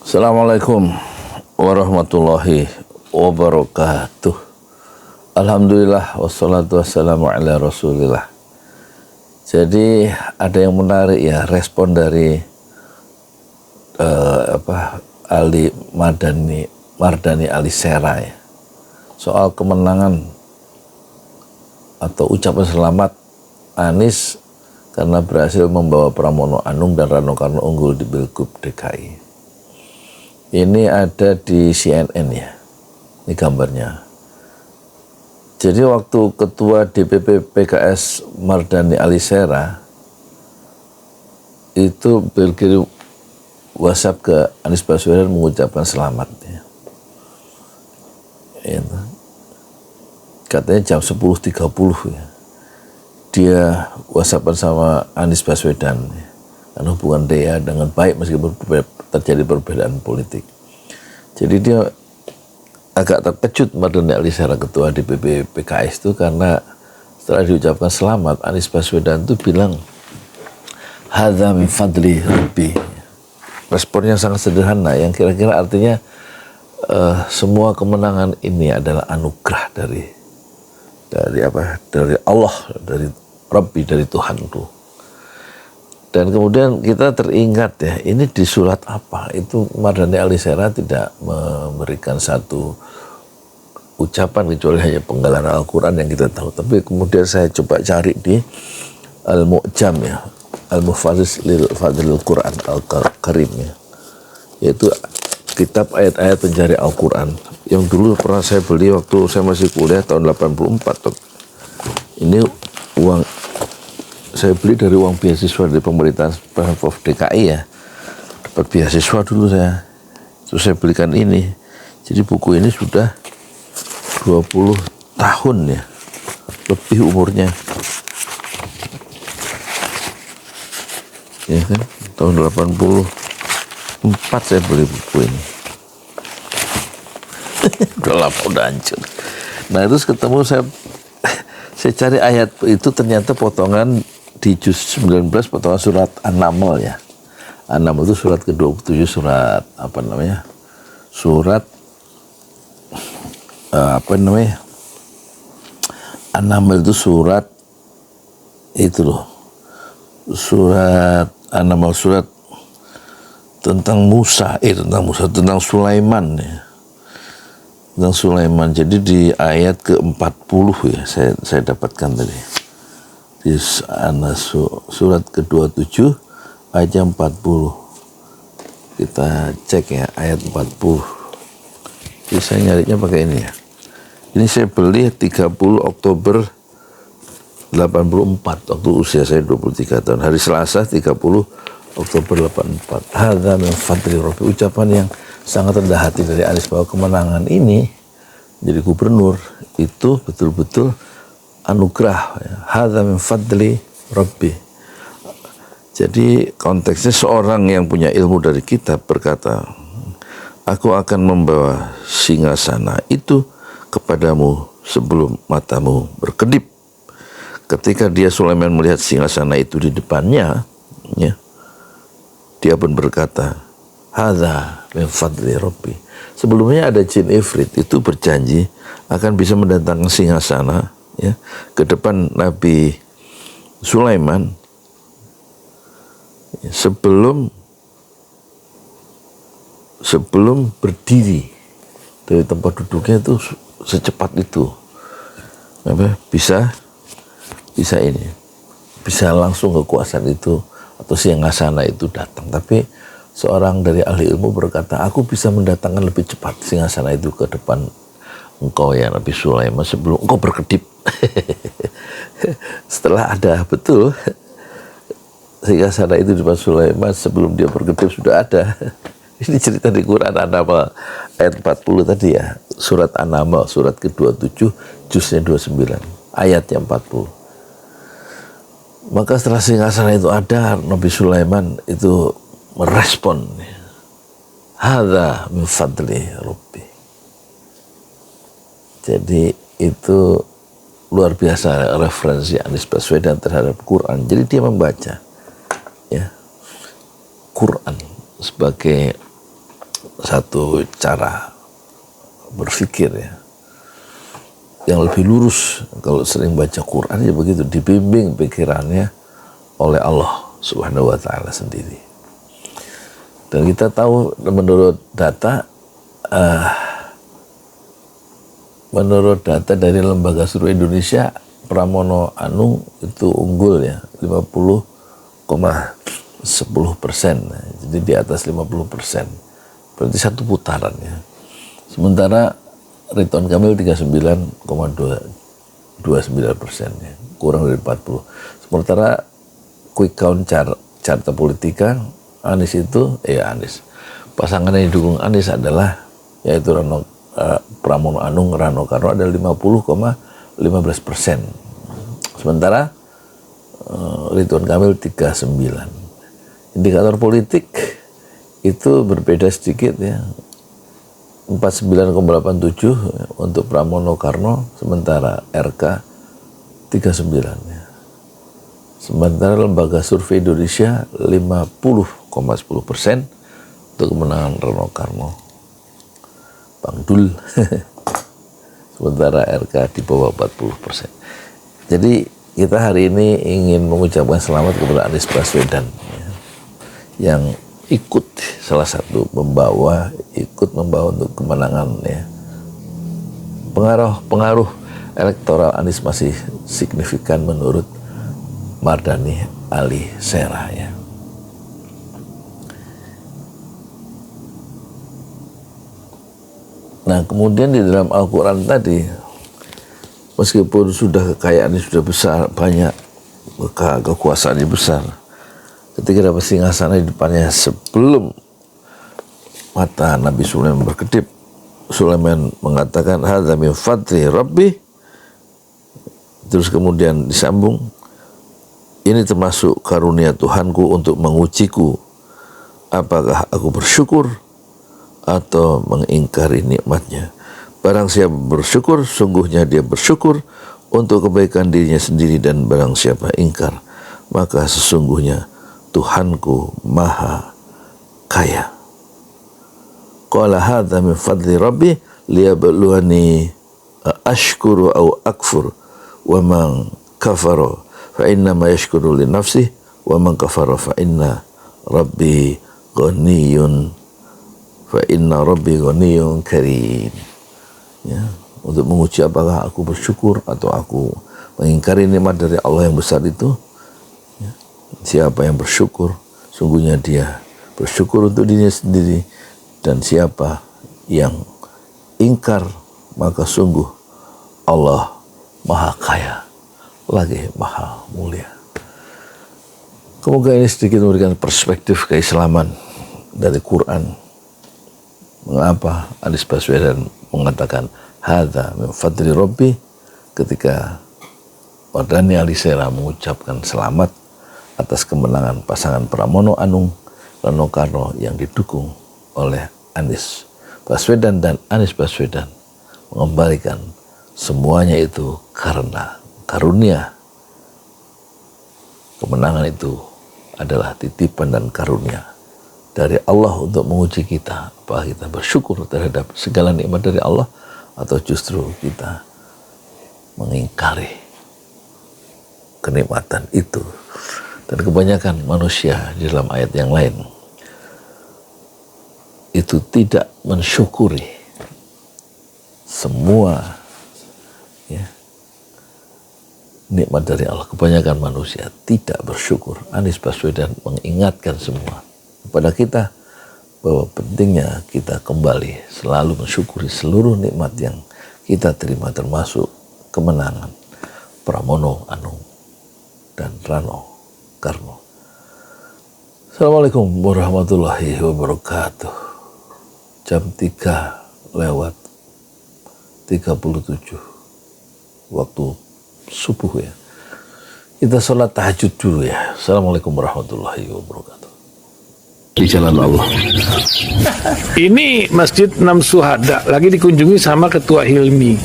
Assalamualaikum warahmatullahi wabarakatuh. Alhamdulillah wassalatu wassalamu ala rasulillah. Jadi ada yang menarik ya, respon dari Ali Mardani Alisera ya, soal kemenangan atau ucapan selamat Anies karena berhasil membawa Pramono Anung dan Rano Karno unggul di Pilgub DKI. Ini ada di CNN ya, ini gambarnya. Jadi waktu Ketua DPP PKS Mardani Alisera itu berkirim WhatsApp ke Anies Baswedan mengucapkan selamat ya. Itu. Katanya jam 10.30 ya. Dia WhatsAppan sama Anies Baswedan ya. Dan hubungan dia dengan baik meskipun terjadi perbedaan politik. Jadi dia agak terkejut Mardani Alisera ketua DPP PKS itu karena setelah diucapkan selamat Anies Baswedan itu bilang hadza min fadli rabbi. Responnya sangat sederhana yang kira-kira artinya semua kemenangan ini adalah anugerah dari Allah, dari Rabbi, dari Tuhanku. Dan kemudian kita teringat ya, ini di surat apa? Itu Mardani Alisera tidak memberikan satu ucapan kecuali hanya penggalan Al-Quran yang kita tahu. Tapi kemudian saya coba cari di Al-Mu'jam ya, Al-Mufaris lil Fadlil Quran Al-Karim ya, yaitu kitab ayat-ayat pencari Al-Quran yang dulu pernah saya beli waktu saya masih kuliah tahun 84. Ini uang saya beli dari uang beasiswa dari pemerintahan Pemprov DKI ya. Dapat beasiswa dulu saya. Terus saya belikan ini. Jadi buku ini sudah 20 tahun ya. Lebih umurnya. Ya kan? Tahun 84 saya beli buku ini. Udah lama, udah hancur. Nah terus ketemu saya cari ayat itu, ternyata potongan di juz 19 potongan surat An-Naml ya. An-Naml itu surat ke-27, surat An-Naml itu surat itu loh. Surat An-Naml, surat tentang tentang Sulaiman ya. Tentang Sulaiman. Jadi di ayat ke-40 ya saya dapatkan tadi. Di surat ke-27 ayat 40. Kita cek ya ayat 40. Jadi saya nyarinya pakai ini ya. Ini saya beli 30 Oktober 84 waktu usia saya 23 tahun. Hari Selasa 30 Oktober 84. Hadza min fadli rabbi, ucapan yang sangat rendah hati dari Anies bahwa kemenangan ini jadi gubernur itu betul-betul anugerah. Hadza min fadli rabbi. Jadi konteksnya seorang yang punya ilmu dari kitab berkata, aku akan membawa singgasana itu kepadamu sebelum matamu berkedip. Ketika Sulaiman melihat singgasana itu di depannya ya, dia pun berkata, hadza min fadli rabbi. Sebelumnya ada jin ifrit itu berjanji akan bisa mendatangkan singgasana ya ke depan Nabi Sulaiman sebelum berdiri dari tempat duduknya itu secepat itu bisa langsung kekuasaan itu atau singgasana itu datang. Tapi seorang dari ahli ilmu berkata, aku bisa mendatangkan lebih cepat singgasana itu ke depan engkau ya Nabi Sulaiman sebelum engkau berkedip. Setelah ada betul singgasana itu di depan Sulaiman sebelum dia berkedip sudah ada. Ini cerita di Quran An-Naml ayat 40 tadi ya. Surat An-Naml surat ke-27 juznya 29 ayatnya 40. Maka setelah singgasana itu ada, Nabi Sulaiman itu merespon, hadza min fadli rabbi. Jadi itu luar biasa referensi Anies Baswedan terhadap Quran. Jadi dia membaca ya Quran sebagai satu cara berpikir ya yang lebih lurus. Kalau sering baca Quran ya begitu, dibimbing pikirannya oleh Allah Subhanahu wa ta'ala sendiri. Dan kita tahu menurut data dari Lembaga Survei Indonesia, Pramono Anung itu unggul ya 50,10%. Jadi di atas 50%. Berarti satu putaran ya. Sementara Ridwan Kamil 39,29%, ya, kurang dari 40. Sementara quick count carta politika, Anies itu, pasangan yang didukung Anies adalah yaitu Pramono Anung Rano Karno adalah 50,15%. Sementara Ridwan Kamil 39. Indikator politik itu berbeda sedikit ya. 49,87 untuk Pramono Karno, sementara RK 39 ya. Sementara Lembaga Survei Indonesia 50,10% untuk kemenangan Rano Karno, Bang Dul. Sementara RK di bawah 40%. Jadi kita hari ini ingin mengucapkan selamat kepada Anies Baswedan ya, yang ikut salah satu ikut membawa untuk kemenangan ya. Pengaruh elektoral Anies masih signifikan menurut Mardani Alisera ya. Nah, kemudian di dalam Al-Quran tadi, meskipun sudah kekayaannya sudah besar, banyak, kekuasaannya besar, ketika dapat singgasana di depannya, sebelum mata Nabi Sulaiman berkedip, Sulaiman mengatakan hadza min fadli rabbi. Terus kemudian disambung, ini termasuk karunia Tuhanku untuk mengujiku apakah aku bersyukur atau mengingkari nikmatnya. Barang siapa bersyukur, sungguhnya dia bersyukur untuk kebaikan dirinya sendiri, dan barang siapa ingkar, maka sesungguhnya Tuhanku maha kaya. Qala hadza min fadli rabbi liyabluwani ashkuru au akfur wa man kafara fa inna ma yashkuru li nafsihi wa man kafara fa inna rabbi ghaniyun karim. Ya, untuk menguji apakah aku bersyukur atau aku mengingkari nikmat dari Allah yang besar itu. Ya, siapa yang bersyukur, sungguhnya dia bersyukur untuk dirinya sendiri, dan siapa yang ingkar, maka sungguh Allah maha kaya lagi maha mulia. Semoga ini sedikit memberikan perspektif keislaman dari Quran. Mengapa Anies Baswedan mengatakan hadza min fadli rabbi ketika Mardani Alisera mengucapkan selamat atas kemenangan pasangan Pramono Anung Rano Karno yang didukung oleh Anies Baswedan, dan Anies Baswedan mengembalikan semuanya itu karena karunia. Kemenangan itu adalah titipan dan karunia dari Allah untuk menguji kita, apakah kita bersyukur terhadap segala nikmat dari Allah atau justru kita mengingkari kenikmatan itu. Dan kebanyakan manusia di dalam ayat yang lain itu tidak mensyukuri semua ya, nikmat dari Allah. Kebanyakan manusia tidak bersyukur. Anies Baswedan mengingatkan semua kepada kita bahwa pentingnya kita kembali selalu mensyukuri seluruh nikmat yang kita terima, termasuk kemenangan Pramono Anung dan Rano Karno. Assalamualaikum warahmatullahi wabarakatuh. Jam 3:37 waktu subuh ya. Kita sholat tahajud dulu ya. Assalamualaikum warahmatullahi wabarakatuh. di jalan Allah. Ini Masjid Enam Syuhada lagi dikunjungi sama Ketua Hilmi.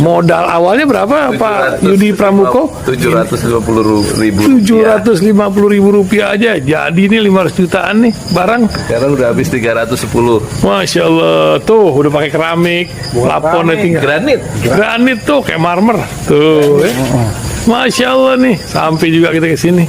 Modal awalnya berapa Pak Yudi Pramuko? 750.000 rupiah aja. Jadi ini 500 jutaan nih barang. Sekarang udah habis 310. Masya Allah, tuh udah pakai keramik, laponnya tinggal. Granit tuh kayak marmer. Tuh, Masya Allah nih, sampai juga kita ke sini.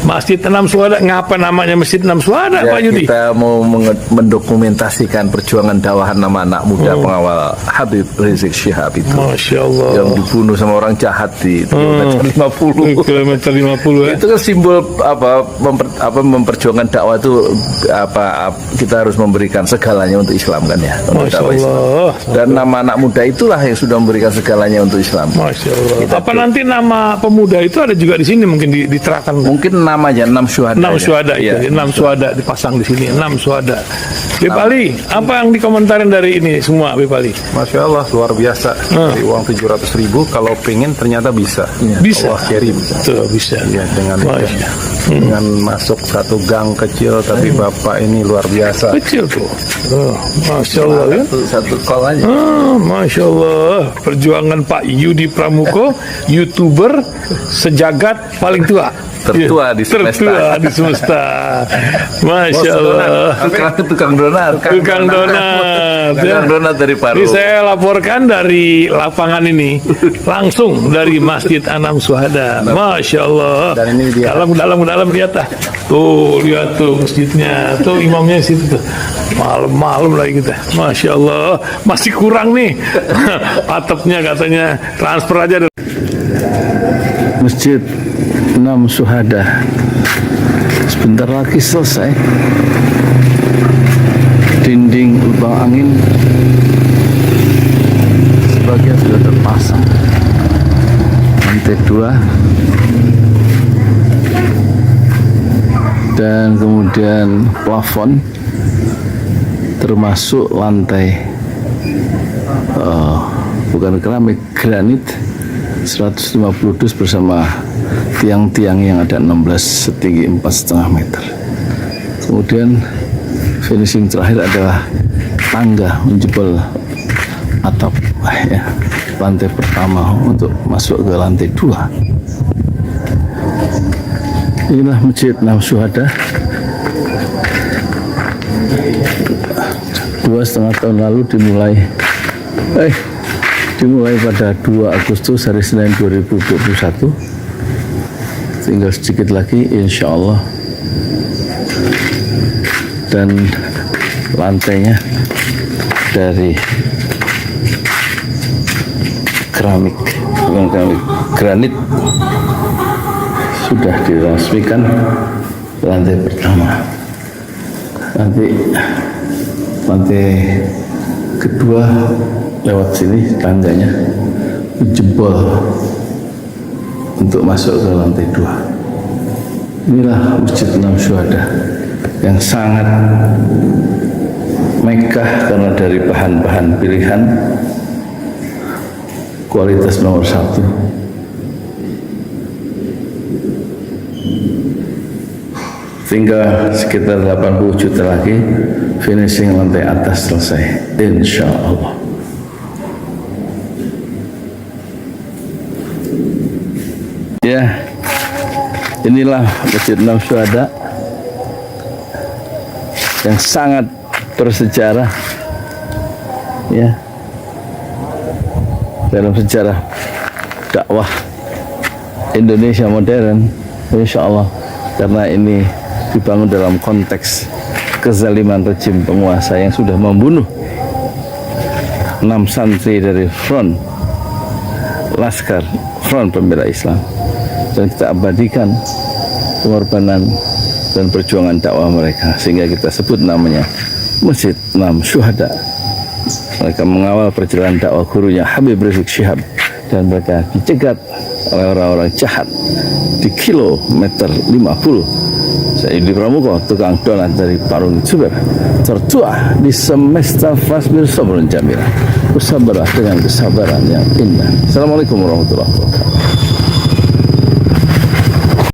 Masjid Enam Syuhada, ngapa namanya Masjid Enam Syuhada, Ya, Pak Yudi? kita mau mendokumentasikan perjuangan dakwah nama anak muda pengawal Habib Rizik Syihab itu. Masya Allah. Yang dibunuh sama orang jahat di kilometer 50. Kilometer 50 ya. Itu kan simbol memperjuangkan dakwah itu kita harus memberikan segalanya untuk Islam kan ya. Untuk Masya dakwah Islam. Allah. Dan nama anak muda itulah yang sudah memberikan segalanya untuk Islam. Masya Allah. Apa nanti nama pemuda itu ada juga di sini mungkin diterangkan? Mungkin namanya 6 Syuhada. 6 Syuhada itu, 6 Syuhada dipasang di sini, 6 Syuhada. Bipali, apa yang dikomentarin dari ini semua, Bipali? Masya Allah, luar biasa. Dari uang 700.000, kalau pengen ternyata bisa. Bisa. Allah kirim. Tuh, bisa. Ya, dengan masuk satu gang kecil, tapi Bapak ini luar biasa. Kecil tuh. Masya Allah ya. Satu call aja. Masya Allah. Perjuangan Pak Yudi Pramuko, YouTuber sejagat paling tua. Tertua di semesta. Tertua di semesta. Masya Allah. Tukang donat. Tukang donat. Tukang donat dari Paru. Ini saya laporkan dari lapangan ini langsung dari Masjid Enam Syuhada. Masya Allah. Dan ini dia. Dalam lihat ah. Tuh lihat tuh masjidnya. Tuh imamnya di situ tuh. Malam-malam lagi kita. Masya Allah. Masih kurang nih. Atapnya katanya transfer aja. Masjid Enam Syuhada sebentar lagi selesai. Dinding lubang angin sebagian sudah terpasang, lantai 2 dan kemudian plafon termasuk lantai bukan keramik, granit 150 dus bersama tiang-tiang yang ada 16 setinggi 4,5 meter. Kemudian finishing terakhir adalah tangga menjebol atap ya, lantai pertama untuk masuk ke lantai 2. Inilah Masjid Enam Syuhada. 2,5 tahun lalu dimulai pada 2 Agustus hari Senin 2021. Tinggal sedikit lagi insya Allah, dan lantainya dari keramik, bukan keramik, granit sudah diresmikan lantai pertama. Nanti lantai kedua lewat sini tangganya jebol untuk masuk ke lantai 2. Inilah Masjid Enam Syuhada yang sangat megah karena dari bahan-bahan pilihan, kualitas nomor 1. Tinggal sekitar 80 juta lagi finishing lantai atas selesai, insya Allah. Ya, inilah Masjid Enam Syuhada yang sangat bersejarah ya dalam sejarah dakwah Indonesia modern, insya Allah, karena ini dibangun dalam konteks kezaliman rejim penguasa yang sudah membunuh 6 santri dari front pembela Islam, dan kita abadikan pengorbanan dan perjuangan dakwah mereka, sehingga kita sebut namanya Masjid Enam Syuhada. Mereka mengawal perjalanan dakwah gurunya Habib Rizik Syihab, dan mereka dicegat oleh orang-orang jahat di kilometer 50. Saya Yudi Pramuko, tukang donat dari Parung Suber, tertua di semesta fasbir sabrun jamila, bersabarlah dengan kesabaran yang indah. Assalamualaikum warahmatullahi wabarakatuh.